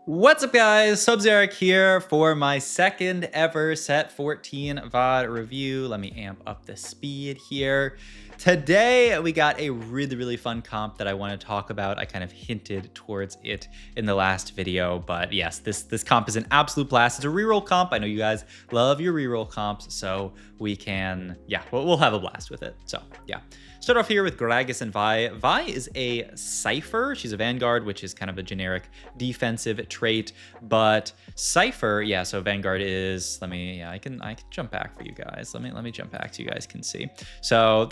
What's up, guys? Sub-Zerek here for my second ever Set 14 VOD review. Let me amp up the speed here. Today, we got a really fun comp that I want to talk about. I kind of hinted towards it in the last video, but yes, this comp is an absolute blast. It's a reroll comp. I know you guys love your reroll comps, so we can, yeah, we'll have a blast with it. So, yeah. Start off here with Gragas and Vi. Vi is a Cypher. She's a Vanguard, which is kind of a generic defensive trait. But Cypher, yeah, so Vanguard is, I can jump back for you guys. Let me jump back so you guys can see. So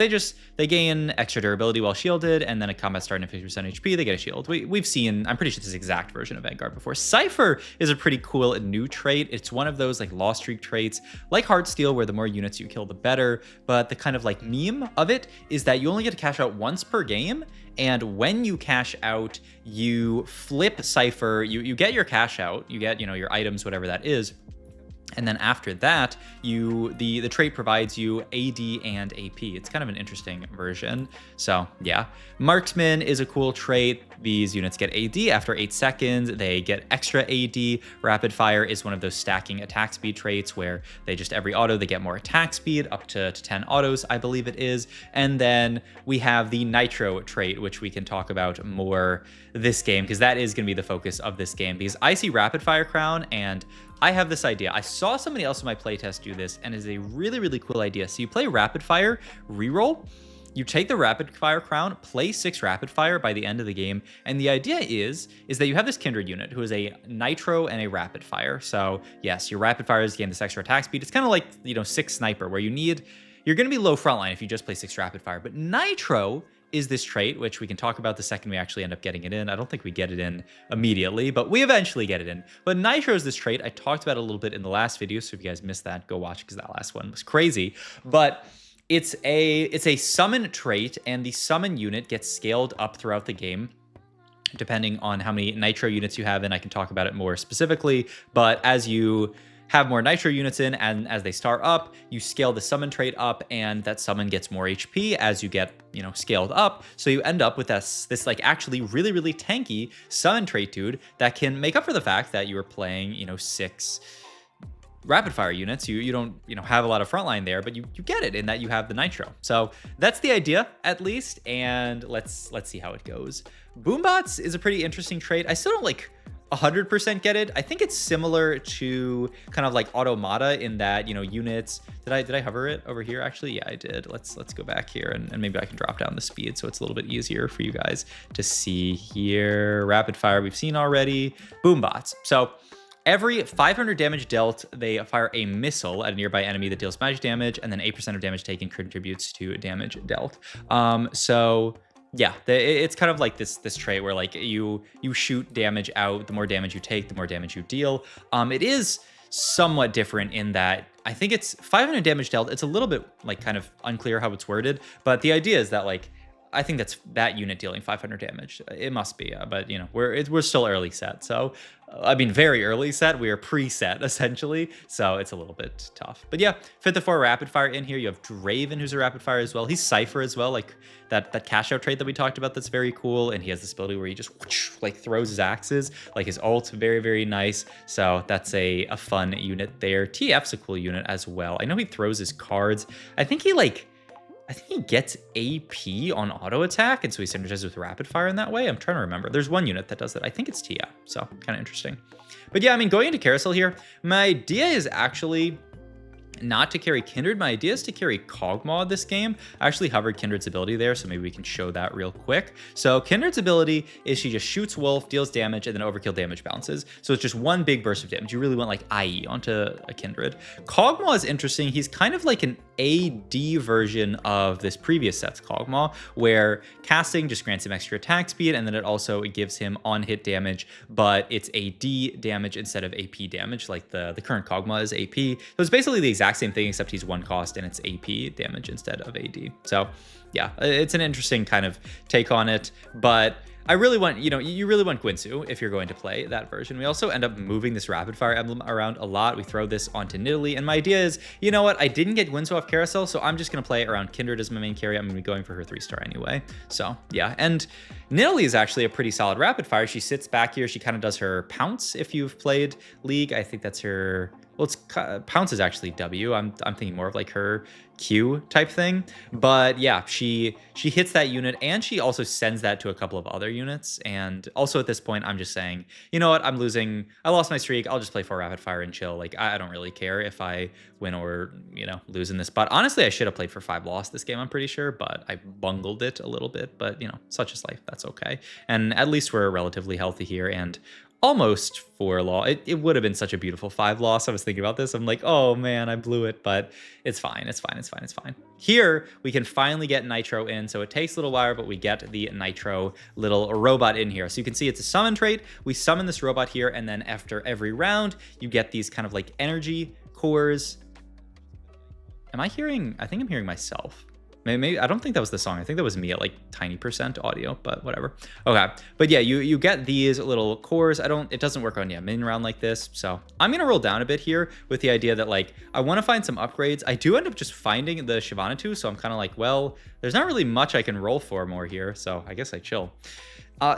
they gain extra durability while shielded, and then a combat start and 50% HP, they get a shield. We've seen, I'm pretty sure this exact version of Vanguard before. Cypher is a pretty cool new trait. It's one of those like Lost Streak traits, like Heartsteel, where the more units you kill, the better. But the kind of like meme of it is that you only get to cash out once per game, and when you cash out, you flip Cypher, you get your cash out, you get, your items, whatever that is, and then after that, the trait provides you AD and AP. It's kind of an interesting version. So yeah, Marksman is a cool trait. These units get AD after 8 seconds. They get extra AD. Rapidfire is one of those stacking attack speed traits where they just every auto, they get more attack speed, up to 10 autos, I believe it is. And then we have the Nitro trait, which we can talk about more this game, because that is going to be the focus of this game, because I see Rapidfire Crown and I have this idea. I saw somebody else in my playtest do this, and it's a really cool idea. So you play Rapidfire, reroll, you take the Rapidfire Crown, play 6 Rapidfire by the end of the game, and the idea is that you have this Kindred unit who is a Nitro and a Rapidfire. So yes, your Rapidfires gain this extra attack speed. It's kind of like, 6 Sniper, where you're going to be low frontline if you just play 6 Rapidfire, but Nitro is this trait, which we can talk about the second we actually end up getting it in. I don't think we get it in immediately, but we eventually get it in. But Nitro is this trait. I talked about it a little bit in the last video, so if you guys missed that, go watch, because that last one was crazy. But it's a summon trait, and the summon unit gets scaled up throughout the game, depending on how many Nitro units you have in. I can talk about it more specifically, but as you have more Nitro units in, and as they start up, you scale the summon trait up, and that summon gets more HP as you get, scaled up. So you end up with this like actually really tanky summon trait dude that can make up for the fact that you were playing, 6 Rapidfire units. You don't, have a lot of frontline there, but you get it in that you have the Nitro. So that's the idea, at least, and let's see how it goes. Boombots is a pretty interesting trait. I still don't like 100% get it. I think it's similar to kind of like Automata in that, units. Did I hover it over here? Actually, yeah, I did. Let's go back here, and maybe I can drop down the speed so it's a little bit easier for you guys to see here. Rapid fire we've seen already. Boombots. So every 500 damage dealt, they fire a missile at a nearby enemy that deals magic damage, and then 8% of damage taken contributes to damage dealt. So yeah, it's kind of like this trait where like you shoot damage out. The more damage you take, the more damage you deal. It is somewhat different in that I think it's 500 damage dealt. It's a little bit like kind of unclear how it's worded, but the idea is that like I think that's that unit dealing 500 damage. It must be, but we're still early set. So I mean, very early set. We are preset essentially, so it's a little bit tough. But yeah, fit the 4 rapid fire in here. You have Draven, who's a rapid fire as well. He's Cypher as well, like that cash out trait that we talked about. That's very cool, and he has this ability where he just whoosh, like throws his axes, like his ult. Very nice. So that's a fun unit there. TF's a cool unit as well. I know he throws his cards. I think he gets AP on auto attack, and so he synergizes with rapid fire in that way. I'm trying to remember. There's one unit that does that. I think it's TF, so kind of interesting. But yeah, I mean, going into carousel here, my idea is actually not to carry Kindred. My idea is to carry Kogmaw this game. I actually hovered Kindred's ability there, so maybe we can show that real quick. So Kindred's ability is she just shoots Wolf, deals damage, and then overkill damage bounces. So it's just one big burst of damage. You really want like IE onto a Kindred. Kogmaw is interesting. He's kind of like an AD version of this previous set's Kogmaw, where casting just grants him extra attack speed, and then it also gives him on-hit damage, but it's AD damage instead of AP damage, like the current Kogmaw is AP. So it's basically the exact same thing, except he's 1 cost and it's AP damage instead of AD. So yeah, it's an interesting kind of take on it, but I really want, you really want Guinsoo if you're going to play that version. We also end up moving this rapid fire emblem around a lot. We throw this onto Nidalee, and my idea is, you know what? I didn't get Guinsoo off Carousel, so I'm just going to play around Kindred as my main carry. I'm going to be going for her 3-star anyway. So yeah, and Nidalee is actually a pretty solid rapid fire. She sits back here. She kind of does her pounce if you've played League. I think that's her... Well, pounce is actually W. I'm thinking more of like her Q type thing. But yeah, she hits that unit, and she also sends that to a couple of other units. And also at this point, I'm just saying, you know what? I'm losing. I lost my streak. I'll just play 4 rapid fire and chill. Like, I don't really care if I win or, lose in this spot. Honestly, I should have played for 5 loss this game, I'm pretty sure, but I bungled it a little bit. But, such is life. That's okay. And at least we're relatively healthy here, and almost 4 law. It would have been such a beautiful 5 loss. I was thinking about this. I'm like, oh man, I blew it, but it's fine. It's fine. It's fine. It's fine. Here, we can finally get Nitro in. So it takes a little while, but we get the Nitro little robot in here. So you can see it's a summon trait. We summon this robot here, and then after every round, you get these kind of like energy cores. Am I hearing? I think I'm hearing myself. Maybe I don't think that was the song. I think that was me at like tiny % audio, but whatever. Okay, but yeah, you get these little cores. It doesn't work on main round like this. So I'm gonna roll down a bit here with the idea that like I want to find some upgrades. I do end up just finding the Shyvana, so I'm kind of like, well, there's not really much I can roll for more here, so I guess I chill.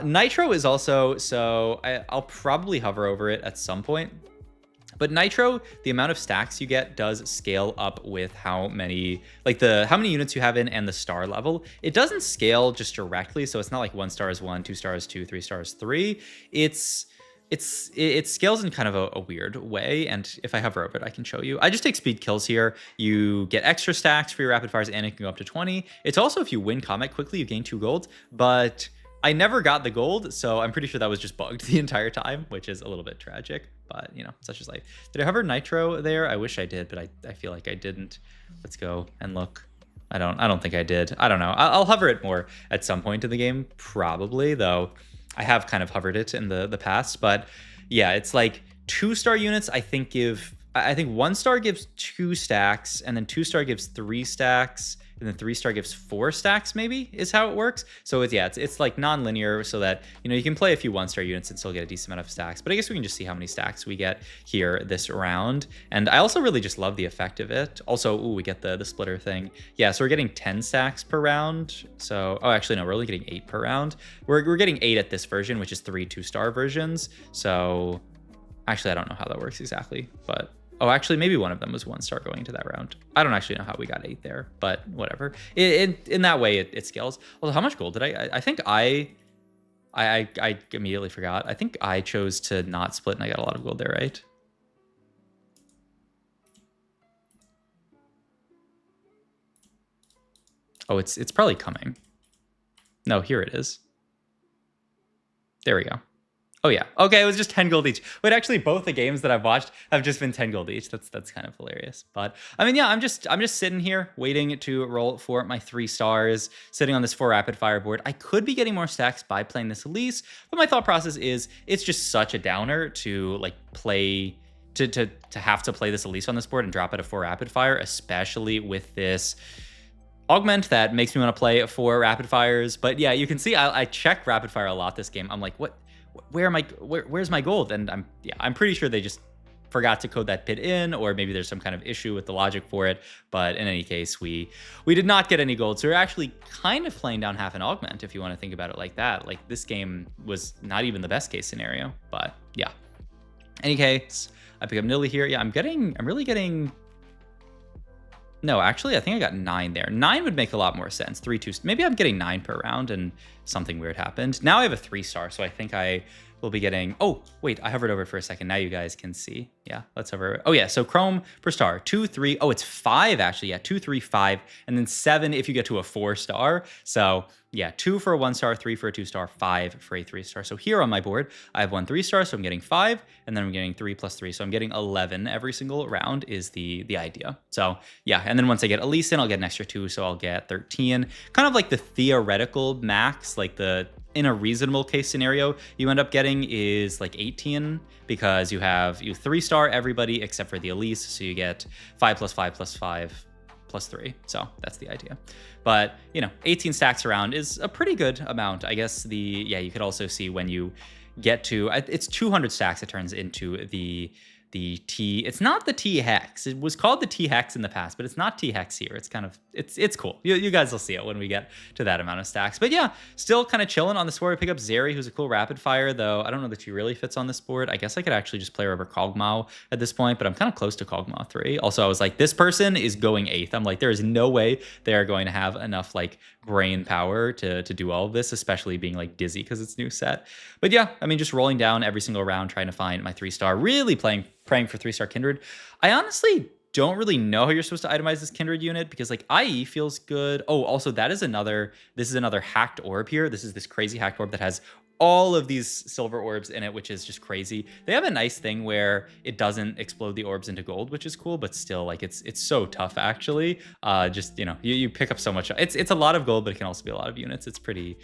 Nitro is also, so I'll probably hover over it at some point. But Nitro, the amount of stacks you get does scale up with how many, like how many units you have in and the star level. It doesn't scale just directly, so it's not like 1 star is 1, 2 stars 2, 3 stars 3. It scales in kind of a weird way, and if I hover over it, I can show you. I just take speed kills here. You get extra stacks for your rapid fires, and it can go up to 20. It's also, if you win combat quickly, you gain 2 gold, but I never got the gold, so I'm pretty sure that was just bugged the entire time, which is a little bit tragic, but such is life. Did I hover Nitro there? I wish I did, but I feel like I didn't. Let's go and look. I don't think I did. I don't know. I'll hover it more at some point in the game, probably, though I have kind of hovered it in the past. But yeah, it's like 2-star units I think 1 star gives 2 stacks, and then 2-star gives 3 stacks, and then 3-star gives 4 stacks, maybe, is how it works. So it's like non-linear, so that you can play a few 1-star units and still get a decent amount of stacks. But I guess we can just see how many stacks we get here this round. And I also really just love the effect of it. Also, we get the splitter thing. Yeah, so we're getting 10 stacks per round. So actually no, we're only getting 8 per round. We're getting 8 at this version, which is 3 2-star versions. So actually, I don't know how that works exactly, but actually, maybe one of them was 1 star going into that round. I don't actually know how we got 8 there, but whatever. In that way, it scales. Although, how much gold did I think I immediately forgot. I think I chose to not split, and I got a lot of gold there, right? Oh, it's probably coming. No, here it is. There we go. Oh yeah. Okay, it was just 10 gold each. Wait, actually, both the games that I've watched have just been 10 gold each. That's kind of hilarious. But I mean, yeah, I'm just sitting here waiting to roll for my 3 stars, sitting on this 4 rapid fire board. I could be getting more stacks by playing this Elise, but my thought process is it's just such a downer to like play to have to play this Elise on this board and drop it a 4 rapid fire, especially with this augment that makes me want to play 4 rapid fires. But yeah, you can see I check rapid fire a lot this game. I'm like, what? Where's my gold? And I'm pretty sure they just forgot to code that pit in, or maybe there's some kind of issue with the logic for it. But in any case, we did not get any gold. So we're actually kind of playing down half an augment, if you want to think about it like that. Like, this game was not even the best case scenario, but yeah. Any case, I pick up Nidalee here. Yeah, I'm really getting... No, actually, I think I got 9 there. 9 would make a lot more sense. 3, 2, maybe I'm getting 9 per round and something weird happened. Now I have a 3-star, so I think I will be getting... Oh, wait, I hovered over it for a second. Now you guys can see. Yeah, let's hover. Oh yeah, so Chrome per star, 2, 3. Oh, it's 5 actually. Yeah, 2, 3, 5, and then 7 if you get to a 4-star. So yeah, 2 for a 1-star, 3 for a 2-star, 5 for a 3-star. So here on my board, I have 1 3-star, so I'm getting 5, and then I'm getting 3 plus 3. So I'm getting 11 every single round is the idea. So yeah, and then once I get Elise in, I'll get an extra 2, so I'll get 13. Kind of like the theoretical max, like in a reasonable case scenario, you end up getting is like 18, because you 3-star everybody except for the Elise, so you get 5 plus 5 plus 5 +3. So that's the idea. But, you know, 18 stacks around is a pretty good amount. I guess you could also see when you get to, it's 200 stacks, it turns into the T. It's not the T hex. It was called the T hex in the past, but it's not T hex here. It's kind of, it's cool. You guys will see it when we get to that amount of stacks. But yeah, still kind of chilling on this board. We pick up Zeri, who's a cool rapid fire, though I don't know that she really fits on this board. I guess I could actually just play her over Kogmaw at this point, but I'm kind of close to Kogmaw 3. Also, I was like, this person is going 8th. I'm like, there is no way they are going to have enough like brain power to do all of this, especially being like dizzy because it's new set. But yeah, I mean, just rolling down every single round, trying to find my 3-star, really praying for 3-star Kindred. I honestly don't really know how you're supposed to itemize this Kindred unit because like IE feels good. Oh, also this is another hacked orb here. This is this crazy hacked orb that has all of these silver orbs in it, which is just crazy. They have a nice thing where it doesn't explode the orbs into gold, which is cool, but still like it's so tough actually. Just, you know, you pick up so much. It's a lot of gold, but it can also be a lot of units. It's pretty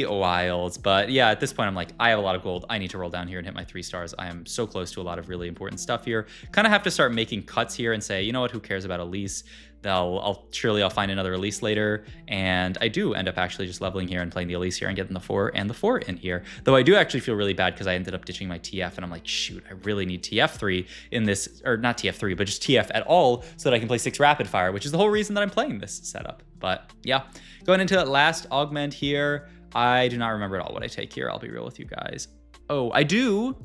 wild. But yeah, at this point I'm like, I have a lot of gold. I need to roll down here and hit my 3 stars. I am so close to a lot of really important stuff here. Kind of have to start making cuts here and say, you know what, who cares about Elise? I'll find another Elise later, and I do end up actually just leveling here and playing the Elise here and getting the 4 and the 4 in here. Though I do actually feel really bad because I ended up ditching my TF, and I'm like, shoot, I really need TF3 in this, or not TF3, but just TF at all, so that I can play 6 rapid fire, which is the whole reason that I'm playing this setup. But yeah, going into that last augment here, I do not remember at all what I take here. I'll be real with you guys. Oh, I do.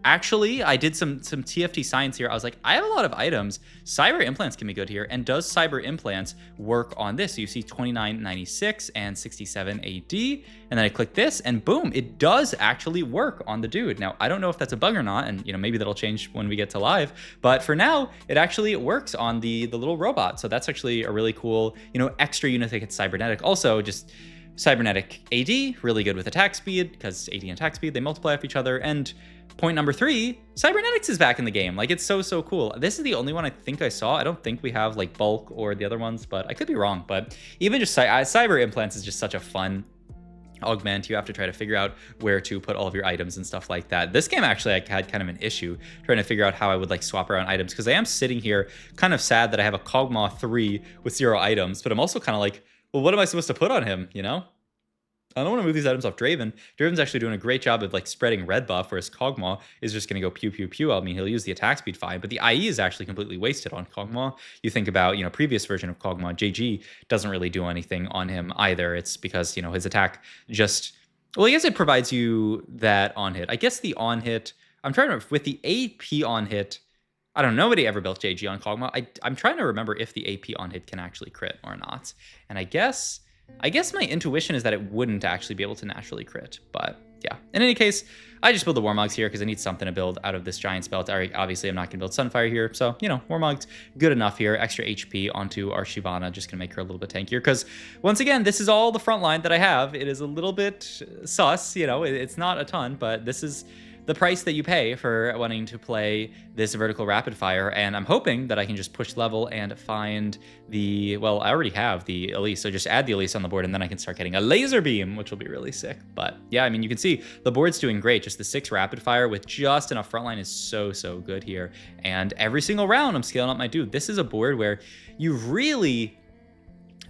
Actually, I did some TFT science here. I was like, I have a lot of items. Cyber implants can be good here. And does cyber implants work on this? So you see 2996 and 67 AD. And then I click this and boom, it does actually work on the dude. Now, I don't know if that's a bug or not. And you know, maybe that'll change when we get to live. But for now, it actually works on the little robot. So that's actually a really cool, you know, extra unit that gets cybernetic. Also, just cybernetic AD, really good with attack speed because AD and attack speed, they multiply off each other. And point number 3, cybernetics is back in the game. Like, it's so cool. This is the only one I think I saw. I don't think we have like bulk or the other ones, but I could be wrong. But even just cyber implants is just such a fun augment. You have to try to figure out where to put all of your items and stuff like that. This game actually, I had kind of an issue trying to figure out how I would like swap around items because I am sitting here kind of sad that I have a Kogmaw 3 with 0 items, but I'm also kind of like, well, what am I supposed to put on him, you know? I don't want to move these items off Draven. Draven's actually doing a great job of like spreading red buff, whereas Kogmaw is just going to go pew, pew, pew. I mean, he'll use the attack speed fine, but the IE is actually completely wasted on Kogmaw. You think about, you know, previous version of Kogmaw, JG doesn't really do anything on him either. It's because, you know, his attack just, well, I guess it provides you that on hit. I guess the on hit, I'm trying to, with the AP on hit, I don't know, nobody ever built JG on Kogmaw. I'm trying to remember if the AP on hit can actually crit or not. And I guess my intuition is that it wouldn't actually be able to naturally crit, but yeah. In any case, I just build the Warmogs here because I need something to build out of this Giant Spell. Obviously, I'm not going to build Sunfire here, so, you know, Warmogs, good enough here. Extra HP onto our Shyvana, just going to make her a little bit tankier because, once again, this is all the front line that I have. It is a little bit sus, you know, it's not a ton, but this is the price that you pay for wanting to play this vertical rapid fire, and I'm hoping that I can just push level and find the, well, I already have the Elise, so just add the Elise on the board and then I can start getting a laser beam, which will be really sick. But yeah, I mean, you can see the board's doing great. Just the 6 rapid fire with just enough frontline is so good here. And every single round I'm scaling up my dude. This is a board where you really,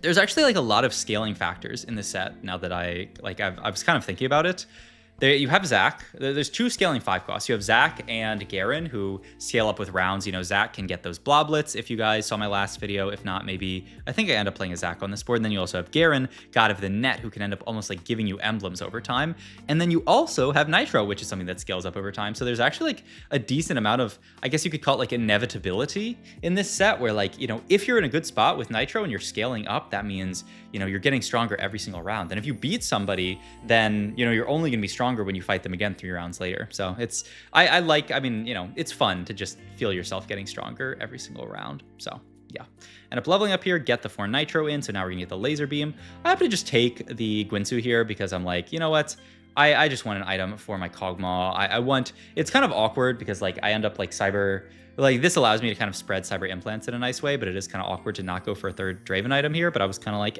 there's actually like a lot of scaling factors in this set now that I was kind of thinking about it. There, you have Zac. There's 2 scaling 5 costs. You have Zac and Garen, who scale up with rounds. You know, Zac can get those bloblets, if you guys saw my last video. If not, maybe, I think I end up playing a Zac on this board. And then you also have Garen, God of the Net, who can end up almost like giving you emblems over time. And then you also have Nitro, which is something that scales up over time. So there's actually like a decent amount of, I guess you could call it like inevitability in this set, where like, you know, if you're in a good spot with Nitro and you're scaling up, that means, you know, you're getting stronger every single round. And if you beat somebody, then, you know, you're only going to be stronger when you fight them again 3 rounds later. So it's, I mean, you know, it's fun to just feel yourself getting stronger every single round. So yeah, end up leveling up here, get the 4 Nitro in. So now we're gonna get the laser beam. I happen to just take the Gwinsu here because I'm like, you know what? I just want an item for my Kogmaw. I want, it's kind of awkward because like I end up like cyber, like this allows me to kind of spread cyber implants in a nice way, but it is kind of awkward to not go for a third Draven item here. But I was kind of like,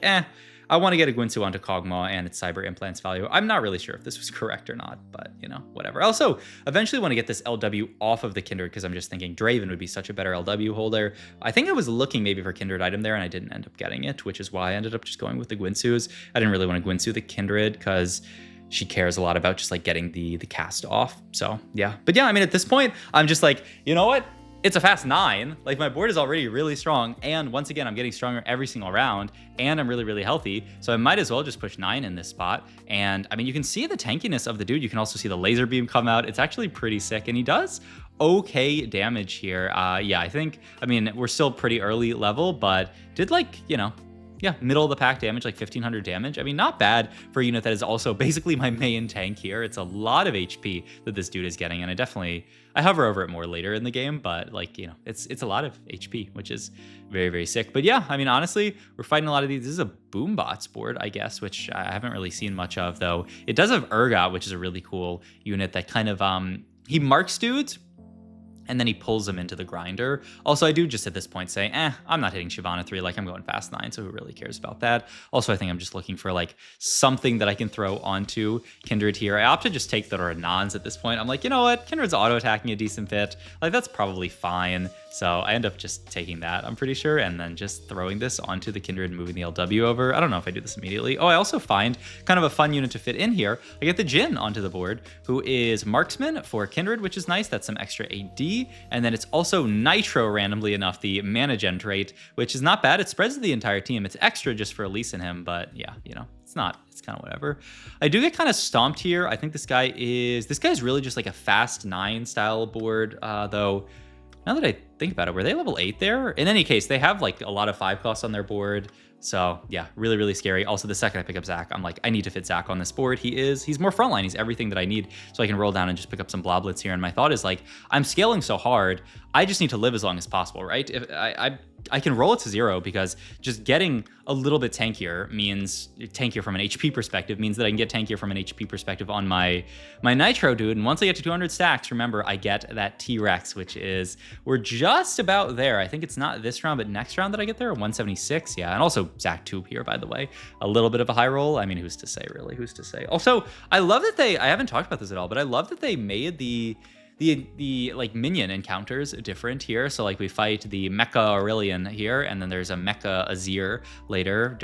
I want to get a Gwynsu onto Kogmaw and its cyber implants value. I'm not really sure if this was correct or not, but you know, whatever. I also eventually want to get this LW off of the Kindred because I'm just thinking Draven would be such a better LW holder. I think I was looking maybe for Kindred item there and I didn't end up getting it, which is why I ended up just going with the Gwynsus. I didn't really want to Gwynsu the Kindred because she cares a lot about just like getting the cast off. So yeah, but yeah, I mean, at this point, I'm just like, you know what? It's a fast 9. Like my board is already really strong. And once again, I'm getting stronger every single round and I'm really, really healthy. So I might as well just push 9 in this spot. And I mean, you can see the tankiness of the dude. You can also see the laser beam come out. It's actually pretty sick. And he does okay damage here. Yeah, I mean, we're still pretty early level, but did like, you know, yeah, middle of the pack damage, like 1500 damage. I mean, not bad for a unit that is also basically my main tank here. It's a lot of HP that this dude is getting, and I hover over it more later in the game, but like, you know, it's a lot of HP, which is very, very sick. But yeah, I mean, honestly, we're fighting a lot of these. This is a Boombots board, I guess, which I haven't really seen much of, though. It does have Urgot, which is a really cool unit that kind of, he marks dudes, and then he pulls them into the grinder. Also, I do just at this point say, I'm not hitting Shyvana 3, like I'm going fast 9, so who really cares about that? Also, I think I'm just looking for like something that I can throw onto Kindred here. I opt to just take the Renans at this point. I'm like, you know what? Kindred's auto-attacking a decent bit. Like that's probably fine. So I end up just taking that, I'm pretty sure, and then just throwing this onto the Kindred and moving the LW over. I don't know if I do this immediately. Oh, I also find kind of a fun unit to fit in here. I get the Jhin onto the board, who is Marksman for Kindred, which is nice. That's some extra AD. And then it's also Nitro, randomly enough, the mana gen trait, which is not bad. It spreads to the entire team. It's extra just for Elise and him, but yeah, you know, it's kind of whatever. I do get kind of stomped here. I think this guy's really just like a fast 9 style board, though. Now that I think about it, were they level 8 there? In any case, they have like a lot of 5 costs on their board. So yeah, really, really scary. Also, the second I pick up Zac, I'm like, I need to fit Zac on this board. He's more frontline. He's everything that I need. So I can roll down and just pick up some bloblets here. And my thought is like, I'm scaling so hard. I just need to live as long as possible, right? If I can roll it to 0 because just getting a little bit tankier from an HP perspective means that I can get tankier from an HP perspective on my Nitro dude. And once I get to 200 stacks, remember, I get that T-Rex, which is, we're just about there. I think it's not this round, but next round that I get there, 176. Yeah, and also Zac Tube here, by the way. A little bit of a high roll. I mean, who's to say, really? Who's to say? Also, I love that I haven't talked about this at all, but I love that they made the like minion encounters different here. So like we fight the Mecha Aurelion here, and then there's a Mecha Azir later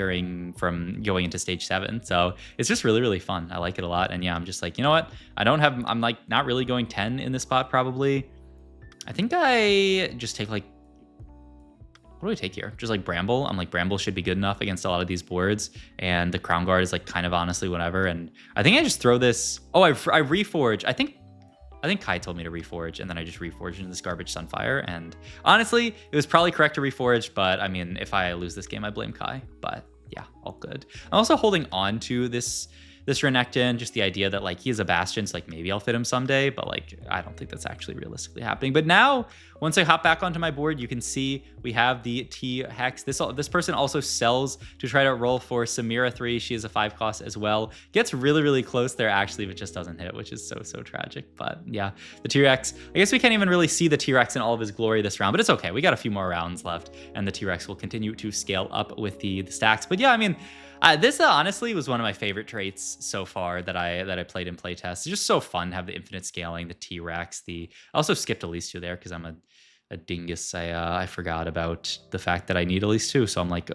from going into stage 7. So it's just really, really fun. I like it a lot. And yeah, I'm just like, you know what? I'm like not really going 10 in this spot probably. I think I just take like, what do I take here? Just like Bramble. I'm like, Bramble should be good enough against a lot of these boards. And the Crown Guard is like kind of honestly whatever. And I think I just throw this. Oh, I reforge. I think Kai told me to reforge, and then I just reforged into this garbage Sunfire. And honestly, it was probably correct to reforge, but I mean, if I lose this game, I blame Kai. But yeah, all good. I'm also holding on to this Renekton, just the idea that like he is a Bastion, so like maybe I'll fit him someday, but like I don't think that's actually realistically happening. But now, once I hop back onto my board, you can see we have the T-Hex. This person also sells to try to roll for Samira 3. She is a 5 cost as well. Gets really, really close there actually, but just doesn't hit, which is so, so tragic. But yeah, the T-Rex, I guess we can't even really see the T-Rex in all of his glory this round, but it's okay. We got a few more rounds left, and the T-Rex will continue to scale up with the stacks. But yeah, I mean, this honestly was one of my favorite traits so far that I played in playtest. It's just so fun to have the infinite scaling, the T-Rex. I also skipped Elise 2 there because I'm a dingus. I forgot about the fact that I need Elise 2, so I'm like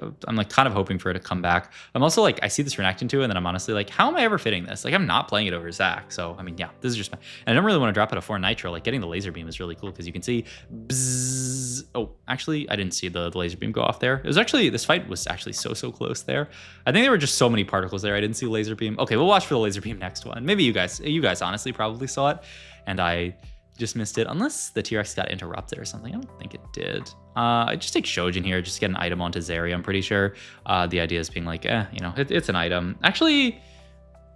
kind of hoping for it to come back. I'm also like, I see this Renekton 2, and then I'm honestly like, how am I ever fitting this? Like, I'm not playing it over Zac. So I mean, yeah, this is just and I don't really want to drop it a 4 Nitro. Like getting the laser beam is really cool because you can see bzzz. Oh, actually, I didn't see the laser beam go off there. It was actually, this fight was actually so close there. I think there were just so many particles there. I didn't see laser beam. Okay, we'll watch for the laser beam next one. Maybe you guys honestly probably saw it, and I just missed it, unless the T-Rex got interrupted or something. I don't think it did. I just take Shojin here, just get an item onto Zeri, I'm pretty sure. The idea is being like, you know, it's an item. Actually,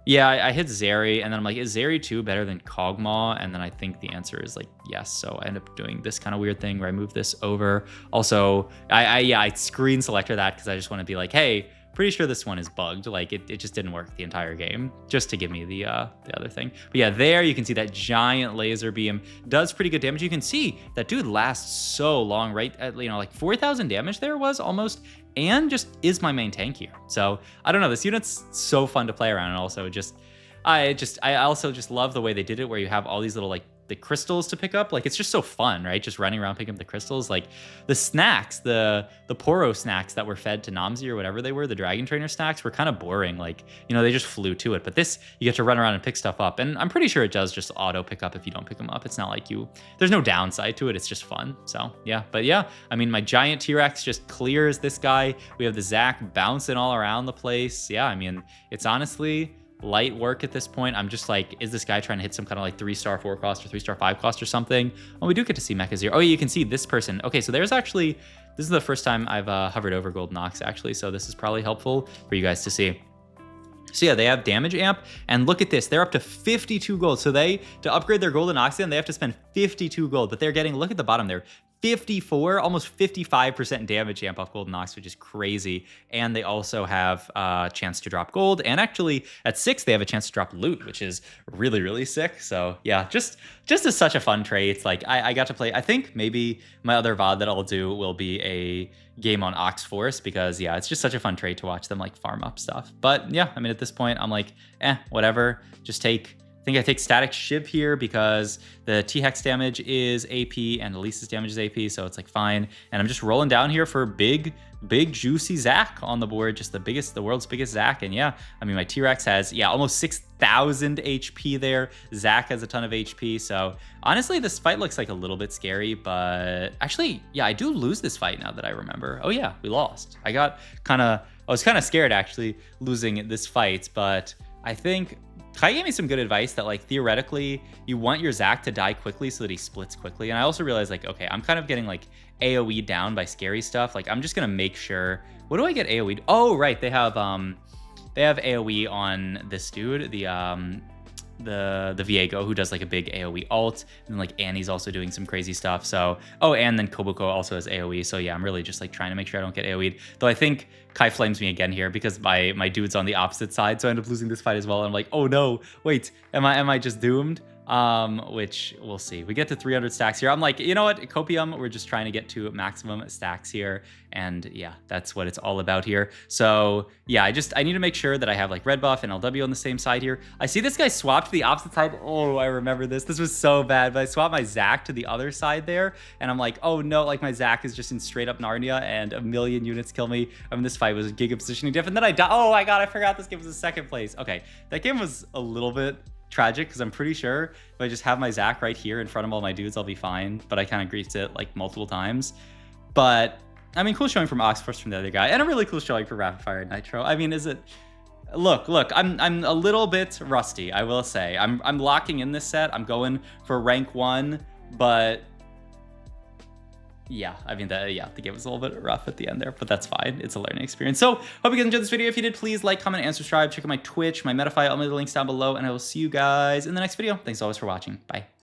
yeah, I hit Zeri, and then I'm like, is Zeri 2 better than Kogmaw? And then I think the answer is like, yes. So I end up doing this kind of weird thing where I move this over. Also, I screen selector that because I just want to be like, hey, Pretty sure this one is bugged. Like it just didn't work the entire game, just to give me the other thing. But yeah, there you can see that giant laser beam does pretty good damage. You can see that dude lasts so long, right? At, you know, like 4,000 damage there was almost, and just is my main tank here. So I don't know, this unit's so fun to play around, and also I also just love the way they did it, where you have all these little like the crystals to pick up. Like it's just so fun, right? Just running around picking up the crystals. Like the snacks, the Poro snacks that were fed to Namzi or whatever they were, the Dragon Trainer snacks, were kind of boring. Like, you know, they just flew to it. But this, you get to run around and pick stuff up. And I'm pretty sure it does just auto pick up if you don't pick them up. It's not like there's no downside to it. It's just fun. So yeah, but yeah, I mean, my giant T-Rex just clears this guy. We have the Zac bouncing all around the place. Yeah, I mean, it's honestly light work at this point. I'm just like, is this guy trying to hit some kind of like 3-star 4 cost or 3-star 5 cost or something? Oh, we do get to see Mecha Zero. Oh, you can see this person. Okay, so there's actually, this is the first time I've hovered over Golden Ox actually, so this is probably helpful for you guys to see. So yeah, they have damage amp, and look at this, they're up to 52 gold. So to upgrade their Golden Oxygen, they have to spend 52 gold, but they're getting, look at the bottom there, 54, almost 55% damage amp off Golden Ox, which is crazy. And they also have a chance to drop gold. And actually at 6, they have a chance to drop loot, which is really, really sick. So yeah, just is such a fun trait. It's like I got to play, I think maybe my other VOD that I'll do will be a game on Ox Force, because yeah, it's just such a fun trait to watch them like farm up stuff. But yeah, I mean, at this point, I'm like, whatever, just I think I take Static Shiv here because the T-Hex damage is AP and Elise's damage is AP, so it's like fine. And I'm just rolling down here for big juicy Zac on the board, just the world's biggest Zac. And yeah, I mean, my T-Rex has, almost 6,000 HP there. Zac has a ton of HP. So honestly, this fight looks like a little bit scary, but actually, yeah, I do lose this fight now that I remember. Oh yeah, we lost. I was kind of scared actually losing this fight, but I think Kai gave me some good advice that like theoretically you want your Zac to die quickly so that he splits quickly. And I also realized like, okay, I'm kind of getting like AoE down by scary stuff. Like I'm just gonna make sure, what do I get AoE? Oh, right, they have AoE on this dude, the Viego, who does like a big AoE ult, and then like Annie's also doing some crazy stuff. So, oh, and then Kobuko also has AoE. So yeah, I'm really just like trying to make sure I don't get AoE'd. Though I think Kai flames me again here because my dude's on the opposite side, so I end up losing this fight as well. And I'm like, oh no, wait, am I just doomed? Which we'll see. We get to 300 stacks here. I'm like, you know what, Copium, we're just trying to get to maximum stacks here. And yeah, that's what it's all about here. So yeah, I need to make sure that I have like red buff and LW on the same side here. I see this guy swapped to the opposite side. Oh, I remember this. This was so bad, but I swapped my Zac to the other side there. And I'm like, oh no, like my Zac is just in straight up Narnia and a million units kill me. I mean, this fight was giga positioning diff, and then I died. Oh my God, I forgot this game was a second place. Okay, that game was a little bit tragic because I'm pretty sure if I just have my Zac right here in front of all my dudes, I'll be fine. But I kind of griefed it like multiple times. But I mean, cool showing from Oxforce from the other guy, and a really cool showing for Rapidfire and Nitro. I mean, is it? Look, I'm a little bit rusty, I will say. I'm locking in this set. I'm going for rank 1, but yeah, I mean, the game was a little bit rough at the end there, but that's fine. It's a learning experience. So hope you guys enjoyed this video. If you did, please like, comment, and subscribe. Check out my Twitch, my Metafy, all my links down below, and I will see you guys in the next video. Thanks always for watching. Bye.